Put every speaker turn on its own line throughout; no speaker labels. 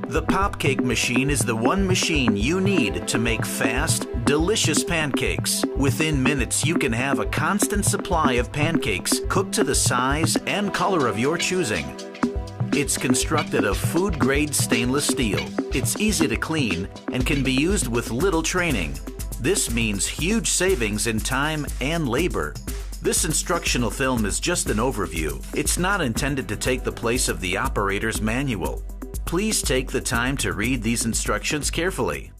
The Popcake machine is the one machine you need to make fast, delicious pancakes. Within minutes, you can have a constant supply of pancakes cooked to the size and color of your choosing. It's constructed of food-grade stainless steel. It's easy to clean and can be used with little training. This means huge savings in time and labor. This instructional film is just an overview. It's not intended to take the place of the operator's manual. Please take the time to read these instructions carefully.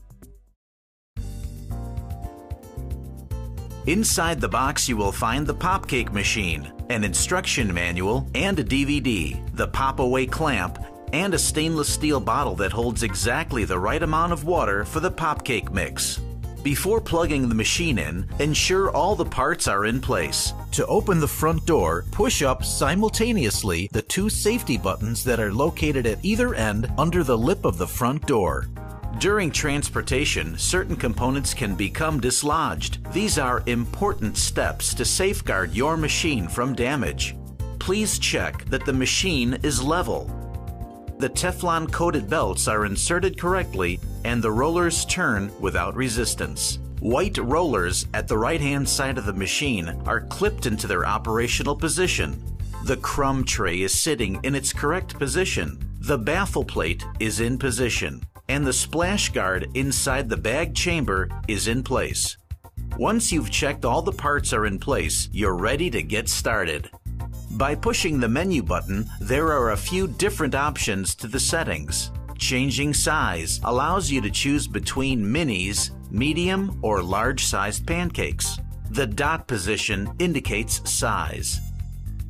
Inside the box you will find the Popcake machine, an instruction manual, and a DVD, the pop-away clamp, and a stainless steel bottle that holds exactly the right amount of water for the Popcake mix. Before plugging the machine in, ensure all the parts are in place. To open the front door, push up simultaneously the two safety buttons that are located at either end under the lip of the front door. During transportation, certain components can become dislodged. These are important steps to safeguard your machine from damage. Please check that the machine is level. The Teflon-coated belts are inserted correctly and the rollers turn without resistance. White rollers at the right-hand side of the machine are clipped into their operational position. The crumb tray is sitting in its correct position. The baffle plate is in position, and the splash guard inside the bag chamber is in place. Once you've checked all the parts are in place, you're ready to get started. By pushing the menu button, there are a few different options to the settings. Changing size allows you to choose between minis, medium, or large-sized pancakes. The dot position indicates size.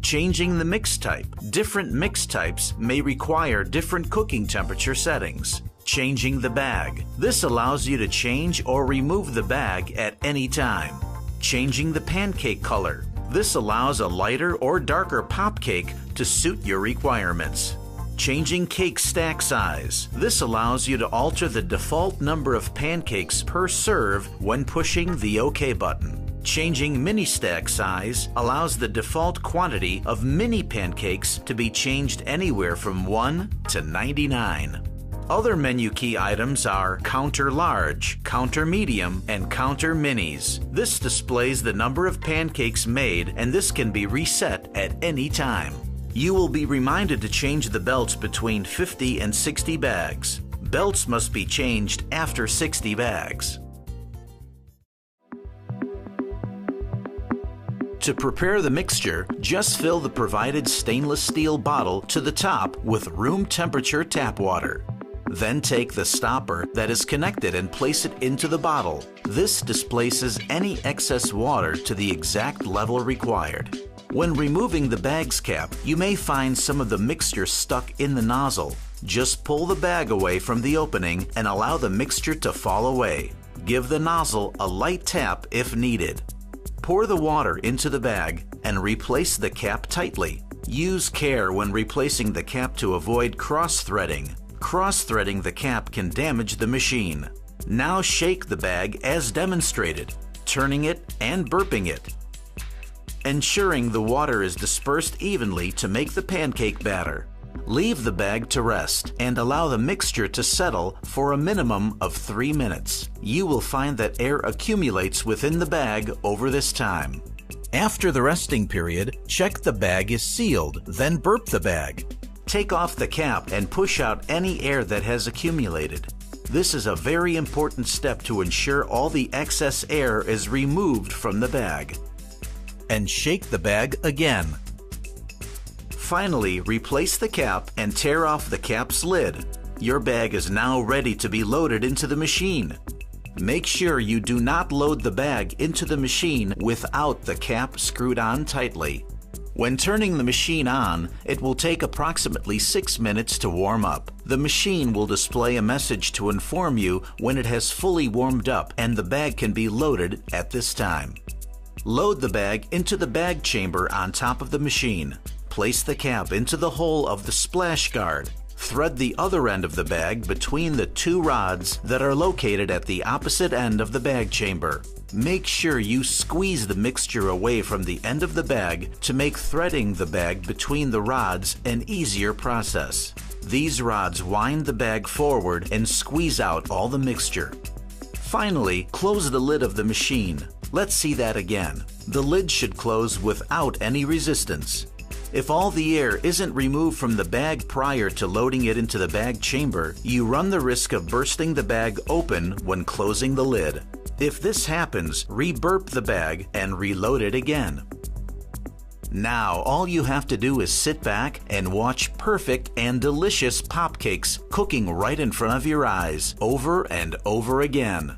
Changing the mix type. Different mix types may require different cooking temperature settings. Changing the bag. This allows you to change or remove the bag at any time. Changing the pancake color. This allows a lighter or darker pop cake to suit your requirements. Changing cake stack size. This allows you to alter the default number of pancakes per serve when pushing the OK button. Changing mini stack size allows the default quantity of mini pancakes to be changed anywhere from 1 to 99. Other menu key items are Counter Large, Counter Medium, and Counter Minis. This displays the number of pancakes made, and this can be reset at any time. You will be reminded to change the belts between 50 and 60 bags. Belts must be changed after 60 bags. To prepare the mixture, just fill the provided stainless steel bottle to the top with room temperature tap water. Then take the stopper that is connected and place it into the bottle. This displaces any excess water to the exact level required. When removing the bag's cap, you may find some of the mixture stuck in the nozzle. Just pull the bag away from the opening and allow the mixture to fall away. Give the nozzle a light tap if needed. Pour the water into the bag and replace the cap tightly. Use care when replacing the cap to avoid cross-threading. Cross-threading the cap can damage the machine. Now shake the bag as demonstrated, turning it and burping it, ensuring the water is dispersed evenly to make the pancake batter. Leave the bag to rest and allow the mixture to settle for a minimum of 3 minutes. You will find that air accumulates within the bag over this time. After the resting period, check the bag is sealed, then burp the bag. Take off the cap and push out any air that has accumulated. This is a very important step to ensure all the excess air is removed from the bag. And shake the bag again. Finally, replace the cap and tear off the cap's lid. Your bag is now ready to be loaded into the machine. Make sure you do not load the bag into the machine without the cap screwed on tightly. When turning the machine on, it will take approximately 6 minutes to warm up. The machine will display a message to inform you when it has fully warmed up and the bag can be loaded at this time. Load the bag into the bag chamber on top of the machine. Place the cap into the hole of the splash guard. Thread the other end of the bag between the two rods that are located at the opposite end of the bag chamber. Make sure you squeeze the mixture away from the end of the bag to make threading the bag between the rods an easier process. these rods wind the bag forward and squeeze out all the mixture. Finally, close the lid of the machine. Let's see that again. The lid should close without any resistance. If all the air isn't removed from the bag prior to loading it into the bag chamber, you run the risk of bursting the bag open when closing the lid. If this happens, re-burp the bag and reload it again. Now, all you have to do is sit back and watch perfect and delicious pop cakes cooking right in front of your eyes, over and over again.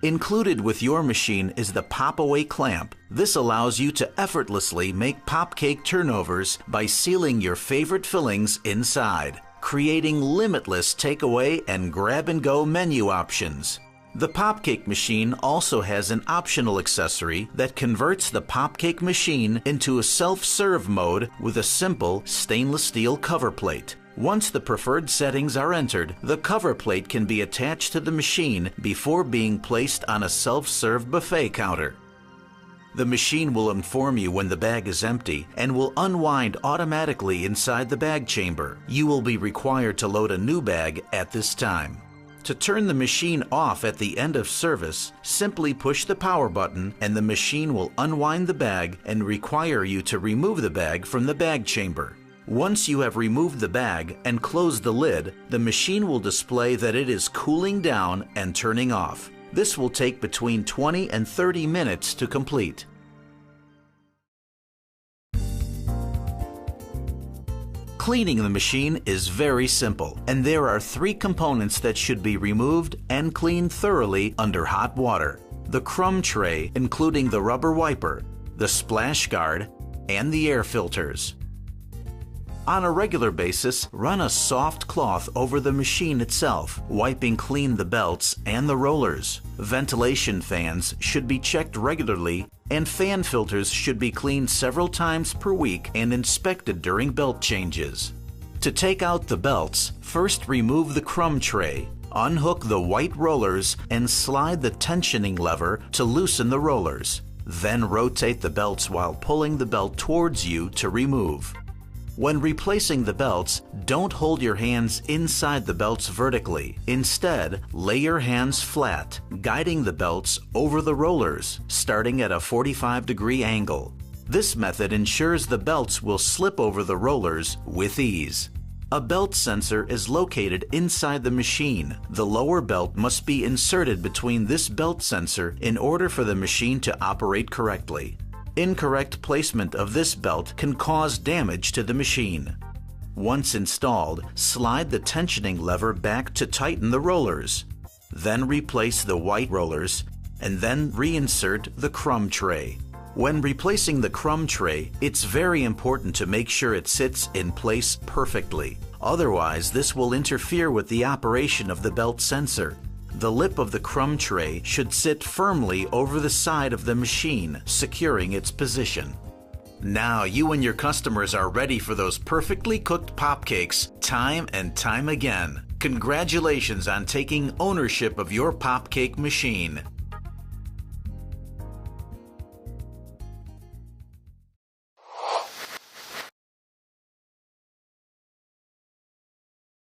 Included with your machine is the pop-away clamp. This allows you to effortlessly make pop cake turnovers by sealing your favorite fillings inside, creating limitless takeaway and grab-and-go menu options. The POPCAKE machine also has an optional accessory that converts the POPCAKE machine into a self-serve mode with a simple stainless steel cover plate. Once the preferred settings are entered, the cover plate can be attached to the machine before being placed on a self-serve buffet counter. The machine will inform you when the bag is empty and will unwind automatically inside the bag chamber. You will be required to load a new bag at this time. To turn the machine off at the end of service, simply push the power button and the machine will unwind the bag and require you to remove the bag from the bag chamber. Once you have removed the bag and closed the lid, the machine will display that it is cooling down and turning off. This will take between 20 and 30 minutes to complete. Cleaning the machine is very simple, and there are 3 components that should be removed and cleaned thoroughly under hot water: the crumb tray, including the rubber wiper, the splash guard, and the air filters. On a regular basis, run a soft cloth over the machine itself, wiping clean the belts and the rollers. Ventilation fans should be checked regularly, and fan filters should be cleaned several times per week and inspected during belt changes. To take out the belts, first remove the crumb tray, unhook the white rollers, and slide the tensioning lever to loosen the rollers. Then rotate the belts while pulling the belt towards you to remove. When replacing the belts, don't hold your hands inside the belts vertically. Instead, lay your hands flat, guiding the belts over the rollers, starting at a 45-degree angle. This method ensures the belts will slip over the rollers with ease. A belt sensor is located inside the machine. The lower belt must be inserted between this belt sensor in order for the machine to operate correctly. Incorrect placement of this belt can cause damage to the machine. Once installed, slide the tensioning lever back to tighten the rollers. Then replace the white rollers, and then reinsert the crumb tray. When replacing the crumb tray, it's very important to make sure it sits in place perfectly. Otherwise, this will interfere with the operation of the belt sensor. The lip of the crumb tray should sit firmly over the side of the machine, securing its position. Now you and your customers are ready for those perfectly cooked pop cakes time and time again. Congratulations on taking ownership of your pop cake machine.